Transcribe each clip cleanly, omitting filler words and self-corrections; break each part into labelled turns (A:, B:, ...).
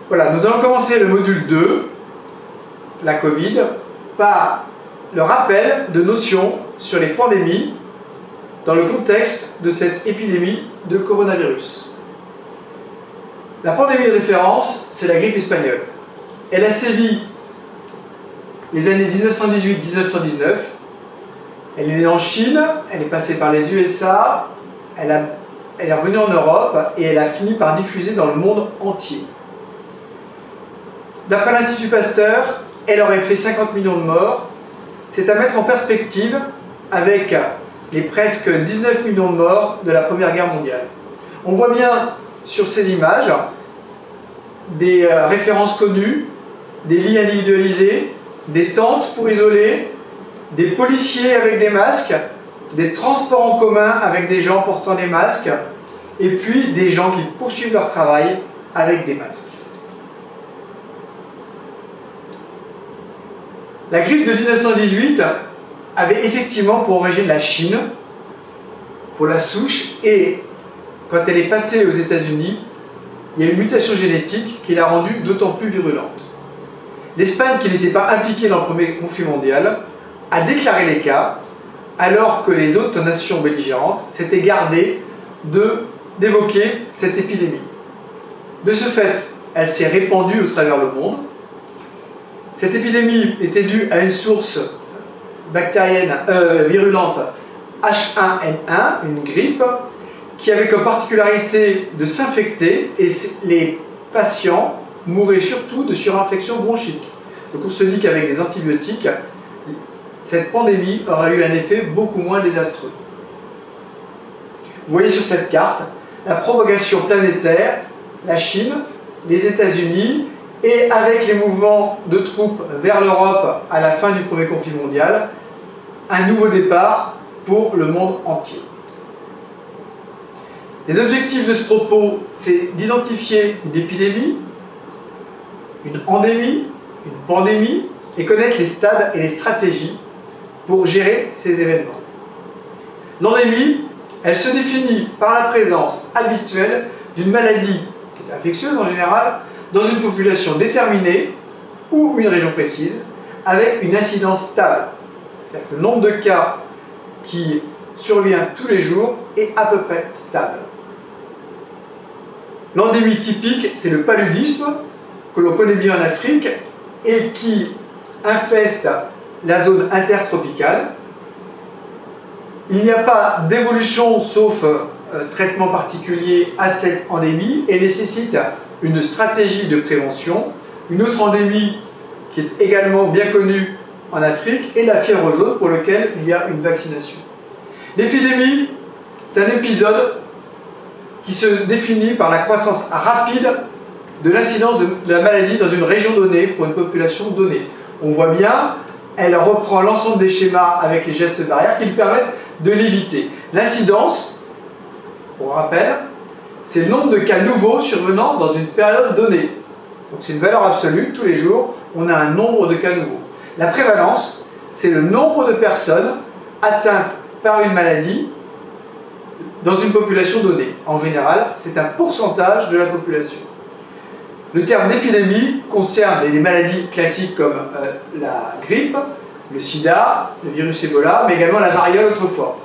A: Voilà, nous allons commencer le module 2, la Covid, par le rappel de notions sur les pandémies dans le contexte de cette épidémie de coronavirus. La pandémie de référence, c'est la grippe espagnole. Elle a sévi les années 1918-1919. Elle est née en Chine, elle est passée par les USA, elle est revenue en Europe et elle a fini par diffuser dans le monde entier. D'après l'Institut Pasteur, elle aurait fait 50 millions de morts. C'est à mettre en perspective avec les presque 19 millions de morts de la Première Guerre mondiale. On voit bien sur ces images des références connues, des lits individualisés, des tentes pour isoler, des policiers avec des masques, des transports en commun avec des gens portant des masques, et puis des gens qui poursuivent leur travail avec des masques. La grippe de 1918 avait effectivement pour origine la Chine, pour la souche, et quand elle est passée aux États-Unis, il y a une mutation génétique qui l'a rendue d'autant plus virulente. L'Espagne, qui n'était pas impliquée dans le premier conflit mondial, a déclaré les cas, alors que les autres nations belligérantes s'étaient gardées d'évoquer cette épidémie. De ce fait, elle s'est répandue au travers le monde. Cette épidémie était due à une source bactérienne virulente H1N1, une grippe, qui avait comme particularité de s'infecter, et les patients mouraient surtout de surinfection bronchique. Donc on se dit qu'avec des antibiotiques, cette pandémie aurait eu un effet beaucoup moins désastreux. Vous voyez sur cette carte la propagation planétaire, la Chine, les États-Unis, et avec les mouvements de troupes vers l'Europe à la fin du premier conflit mondial, un nouveau départ pour le monde entier. Les objectifs de ce propos, c'est d'identifier une épidémie, une endémie, une pandémie, et connaître les stades et les stratégies pour gérer ces événements. L'endémie, elle se définit par la présence habituelle d'une maladie qui est infectieuse en général, dans une population déterminée ou une région précise, avec une incidence stable. C'est-à-dire que le nombre de cas qui survient tous les jours est à peu près stable. L'endémie typique, c'est le paludisme, que l'on connaît bien en Afrique, et qui infeste la zone intertropicale. Il n'y a pas d'évolution, sauf traitement particulier, à cette endémie, et nécessite une stratégie de prévention. Une autre endémie qui est également bien connue en Afrique est la fièvre jaune, pour laquelle il y a une vaccination. L'épidémie, c'est un épisode qui se définit par la croissance rapide de l'incidence de la maladie dans une région donnée pour une population donnée. On voit bien, elle reprend l'ensemble des schémas avec les gestes barrières qui lui permettent de l'éviter. L'incidence, on rappelle, c'est le nombre de cas nouveaux survenant dans une période donnée. Donc c'est une valeur absolue, tous les jours, on a un nombre de cas nouveaux. La prévalence, c'est le nombre de personnes atteintes par une maladie dans une population donnée. En général, c'est un pourcentage de la population. Le terme d'épidémie concerne les maladies classiques comme la grippe, le sida, le virus Ebola, mais également la variole autrefois.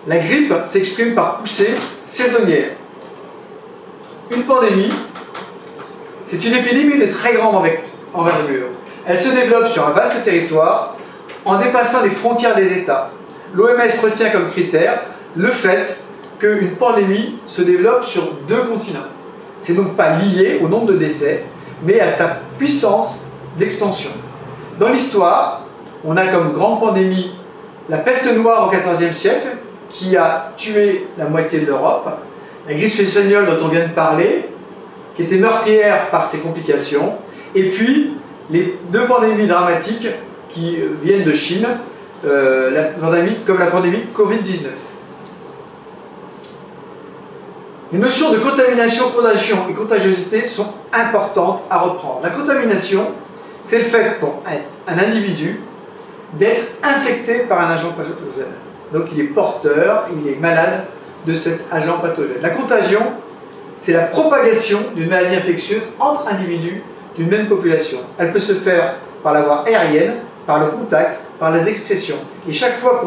A: La grippe s'exprime par poussée saisonnière. Une pandémie, c'est une épidémie de très grande envergure. Elle se développe sur un vaste territoire en dépassant les frontières des États. L'OMS retient comme critère le fait qu'une pandémie se développe sur 2 continents. C'est donc pas lié au nombre de décès, mais à sa puissance d'extension. Dans l'histoire, on a comme grande pandémie la peste noire au XIVe siècle, qui a tué la moitié de l'Europe, la grippe espagnole dont on vient de parler, qui était meurtrière par ses complications, et puis les 2 pandémies dramatiques qui viennent de Chine, comme la pandémie Covid-19. Les notions de contamination, contagion et contagiosité sont importantes à reprendre. La contamination, c'est le fait pour un individu d'être infecté par un agent pathogène. Donc il est porteur, il est malade de cet agent pathogène. La contagion, c'est la propagation d'une maladie infectieuse entre individus d'une même population. Elle peut se faire par la voie aérienne, par le contact, par les excrétions. Et chaque fois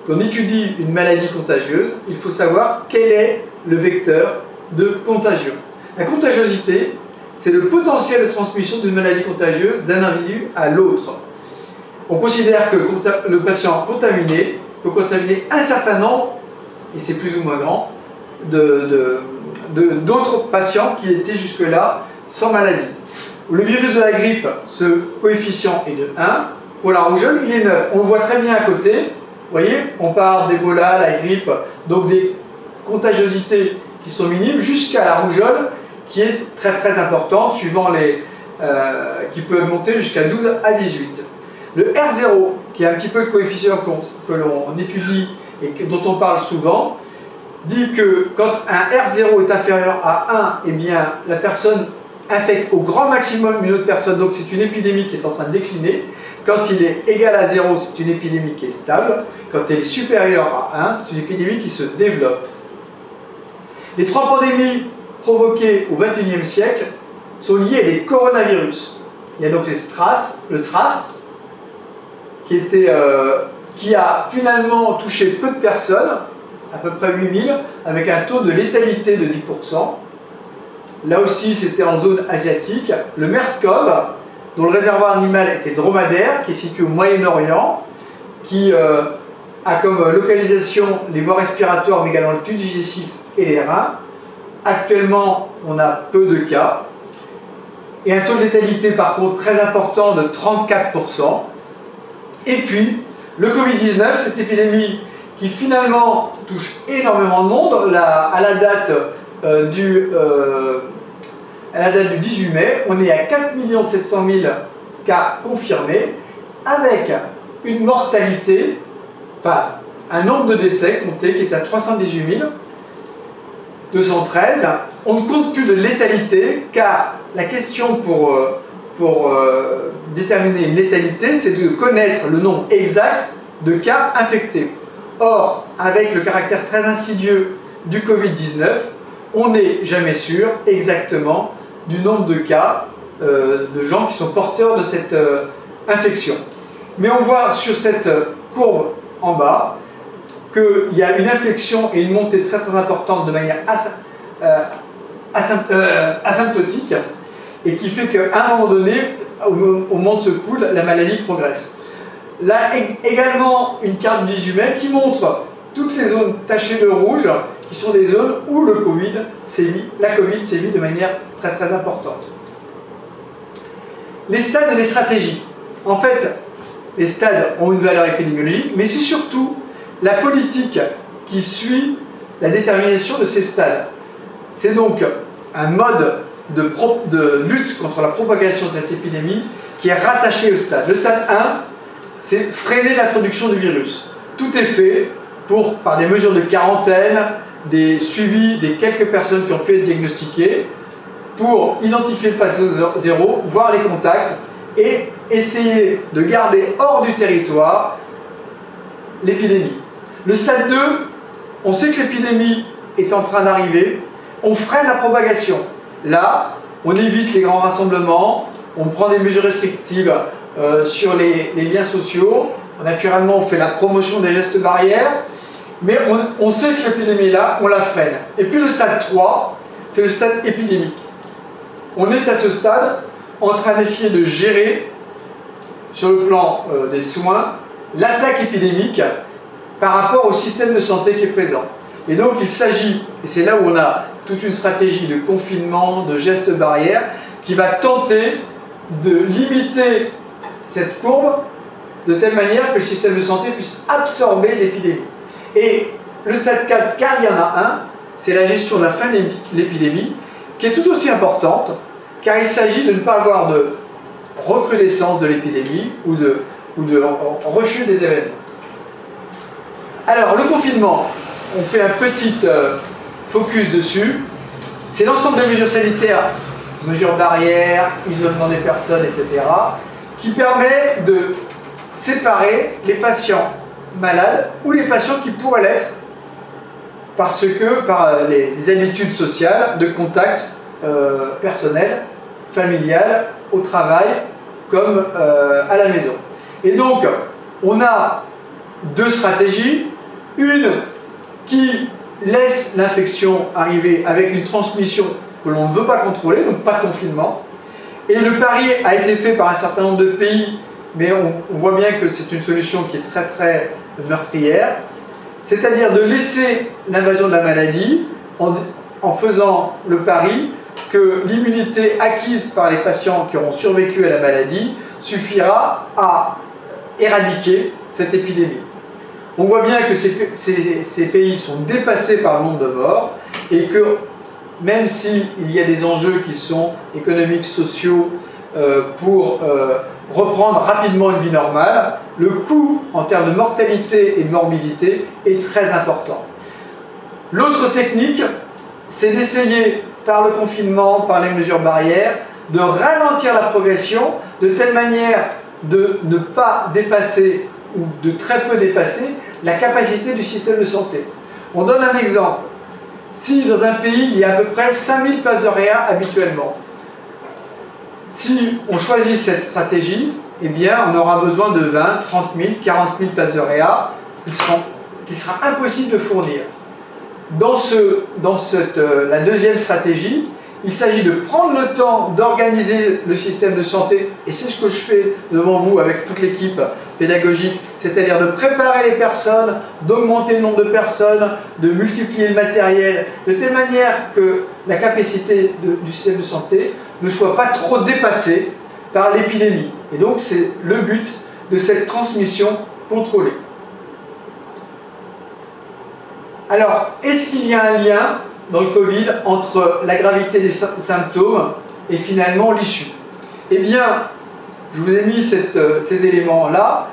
A: qu'on étudie une maladie contagieuse, il faut savoir quel est le vecteur de contagion. La contagiosité, c'est le potentiel de transmission d'une maladie contagieuse d'un individu à l'autre. On considère que le patient contaminé peut contaminer un certain nombre, et c'est plus ou moins grand, d'autres patients qui étaient jusque-là sans maladie. Le virus de la grippe, ce coefficient est de 1. Pour la rougeole, il est 9. On le voit très bien à côté. Vous voyez, on part d'Ebola, la grippe, donc des contagiosités qui sont minimes, jusqu'à la rougeole, qui est très très importante, suivant qui peut monter jusqu'à 12 à 18. Le R0, qui est un petit peu le coefficient que l'on étudie et dont on parle souvent, dit que quand un R0 est inférieur à 1, eh bien, la personne infecte au grand maximum une autre personne, donc c'est une épidémie qui est en train de décliner. Quand il est égal à 0, c'est une épidémie qui est stable. Quand elle est supérieure à 1, c'est une épidémie qui se développe. Les 3 pandémies provoquées au XXIe siècle sont liées à des coronavirus. Il y a donc le SRAS, qui a finalement touché peu de personnes, à peu près 8000, avec un taux de létalité de 10%. Là aussi, c'était en zone asiatique. Le MERS-CoV, dont le réservoir animal était dromadaire, qui est situé au Moyen-Orient, qui a comme localisation les voies respiratoires, mais également le tube digestif et les reins. Actuellement, on a peu de cas. Et un taux de létalité, par contre, très important de 34%. Et puis, le Covid-19, cette épidémie qui finalement touche énormément de monde, à la date du 18 mai, on est à 4 700 000 cas confirmés, avec une mortalité, enfin un nombre de décès compté qui est à 318 213. On ne compte plus de létalité, car la question pour déterminer une létalité, c'est de connaître le nombre exact de cas infectés. Or, avec le caractère très insidieux du Covid-19, on n'est jamais sûr exactement du nombre de cas de gens qui sont porteurs de cette infection. Mais on voit sur cette courbe en bas qu'il y a une inflexion et une montée très très importante de manière asymptotique, et qui fait qu'à un moment donné, au moment de ce coude, la maladie progresse. Là également une carte du 18 mai qui montre toutes les zones tachées de rouge, qui sont des zones où la Covid sévit de manière très très importante. Les stades et les stratégies. En fait, les stades ont une valeur épidémiologique, mais c'est surtout la politique qui suit la détermination de ces stades. C'est donc un mode de lutte contre la propagation de cette épidémie qui est rattaché au stade. Le stade 1, c'est freiner l'introduction du virus. Tout est fait par des mesures de quarantaine, des suivis des quelques personnes qui ont pu être diagnostiquées, pour identifier le patient zéro, voir les contacts et essayer de garder hors du territoire l'épidémie. Le stade 2, on sait que l'épidémie est en train d'arriver, on freine la propagation. Là, on évite les grands rassemblements, on prend des mesures restrictives sur les liens sociaux. Naturellement, on fait la promotion des gestes barrières, mais on sait que l'épidémie est là, on la freine. Et puis le stade 3, c'est le stade épidémique. On est à ce stade en train d'essayer de gérer, sur le plan des soins, l'attaque épidémique par rapport au système de santé qui est présent. Et donc il s'agit, et c'est là où on a toute une stratégie de confinement, de gestes barrières, qui va tenter de limiter cette courbe de telle manière que le système de santé puisse absorber l'épidémie. Et le stade 4, car il y en a un, c'est la gestion de la fin de l'épidémie, qui est tout aussi importante, car il s'agit de ne pas avoir de recrudescence de l'épidémie ou de rechute des événements. Alors, le confinement, on fait un petit focus dessus. C'est l'ensemble des mesures sanitaires, mesures barrières, isolement des personnes, etc., qui permet de séparer les patients malades ou les patients qui pourraient l'être par les habitudes sociales de contact personnel, familial, au travail, comme à la maison. Et donc, on a deux stratégies. Une qui laisse l'infection arriver avec une transmission que l'on ne veut pas contrôler, donc pas de confinement. Et le pari a été fait par un certain nombre de pays, mais on voit bien que c'est une solution qui est très très meurtrière. C'est-à-dire de laisser l'invasion de la maladie en faisant le pari que l'immunité acquise par les patients qui auront survécu à la maladie suffira à éradiquer cette épidémie. On voit bien que ces pays sont dépassés par le nombre de morts et que même s'il y a des enjeux qui sont économiques, sociaux, pour reprendre rapidement une vie normale, le coût en termes de mortalité et de morbidité est très important. L'autre technique, c'est d'essayer par le confinement, par les mesures barrières, de ralentir la progression de telle manière de ne pas dépasser ou de très peu dépasser la capacité du système de santé. On donne un exemple. Si dans un pays il y a à peu près 5000 places de réa habituellement, si on choisit cette stratégie, eh bien on aura besoin de 20, 30 000, 40 000 places de réa qu'il sera impossible de fournir. Dans la deuxième stratégie, il s'agit de prendre le temps d'organiser le système de santé, et c'est ce que je fais devant vous avec toute l'équipe pédagogique, c'est-à-dire de préparer les personnes, d'augmenter le nombre de personnes, de multiplier le matériel, de telle manière que la capacité du système de santé ne soit pas trop dépassée par l'épidémie. Et donc c'est le but de cette transmission contrôlée. Alors, est-ce qu'il y a un lien dans le Covid entre la gravité des symptômes et finalement l'issue? Eh bien, je vous ai mis ces éléments-là.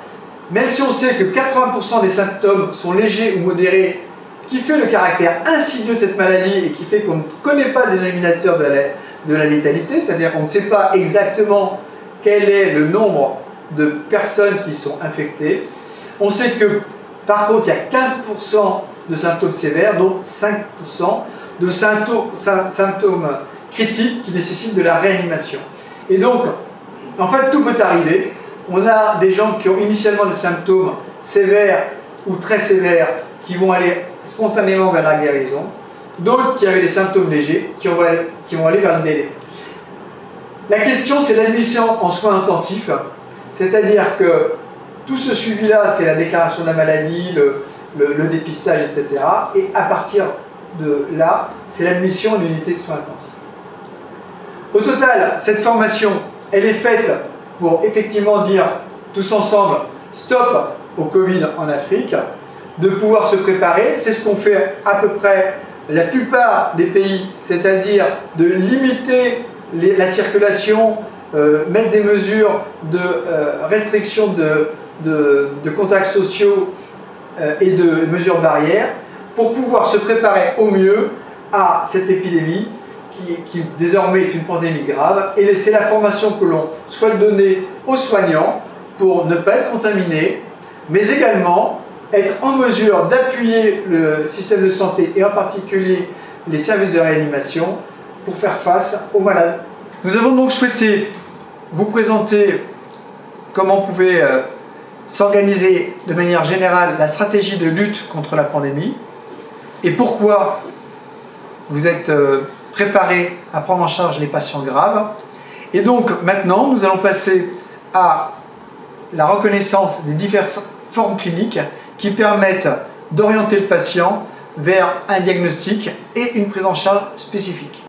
A: Même si on sait que 80% des symptômes sont légers ou modérés, qui fait le caractère insidieux de cette maladie et qui fait qu'on ne connaît pas le dénominateur de la létalité, c'est-à-dire qu'on ne sait pas exactement quel est le nombre de personnes qui sont infectées. On sait que, par contre, il y a 15% de symptômes sévères, dont 5% de symptômes critiques qui nécessitent de la réanimation. Et donc, en fait, tout peut arriver. On a des gens qui ont initialement des symptômes sévères ou très sévères qui vont aller spontanément vers la guérison, d'autres qui avaient des symptômes légers qui vont aller vers le délai. La question, c'est l'admission en soins intensifs, c'est-à-dire que tout ce suivi-là, c'est la déclaration de la maladie, le dépistage, etc. Et à partir de là, c'est l'admission en unité de soins intensifs. Au total, cette formation, elle est faite pour effectivement dire tous ensemble stop au Covid en Afrique, de pouvoir se préparer. C'est ce qu'on fait à peu près la plupart des pays, c'est-à-dire de limiter la circulation, mettre des mesures de restriction de contacts sociaux et de mesures barrières pour pouvoir se préparer au mieux à cette épidémie qui désormais est une pandémie grave. Et c'est la formation que l'on souhaite donner aux soignants pour ne pas être contaminés, mais également être en mesure d'appuyer le système de santé et en particulier les services de réanimation pour faire face aux malades. Nous avons donc souhaité vous présenter comment pouvait s'organiser de manière générale la stratégie de lutte contre la pandémie et pourquoi vous êtes préparés à prendre en charge les patients graves. Et donc maintenant, nous allons passer à la reconnaissance des diverses formes cliniques qui permettent d'orienter le patient vers un diagnostic et une prise en charge spécifique.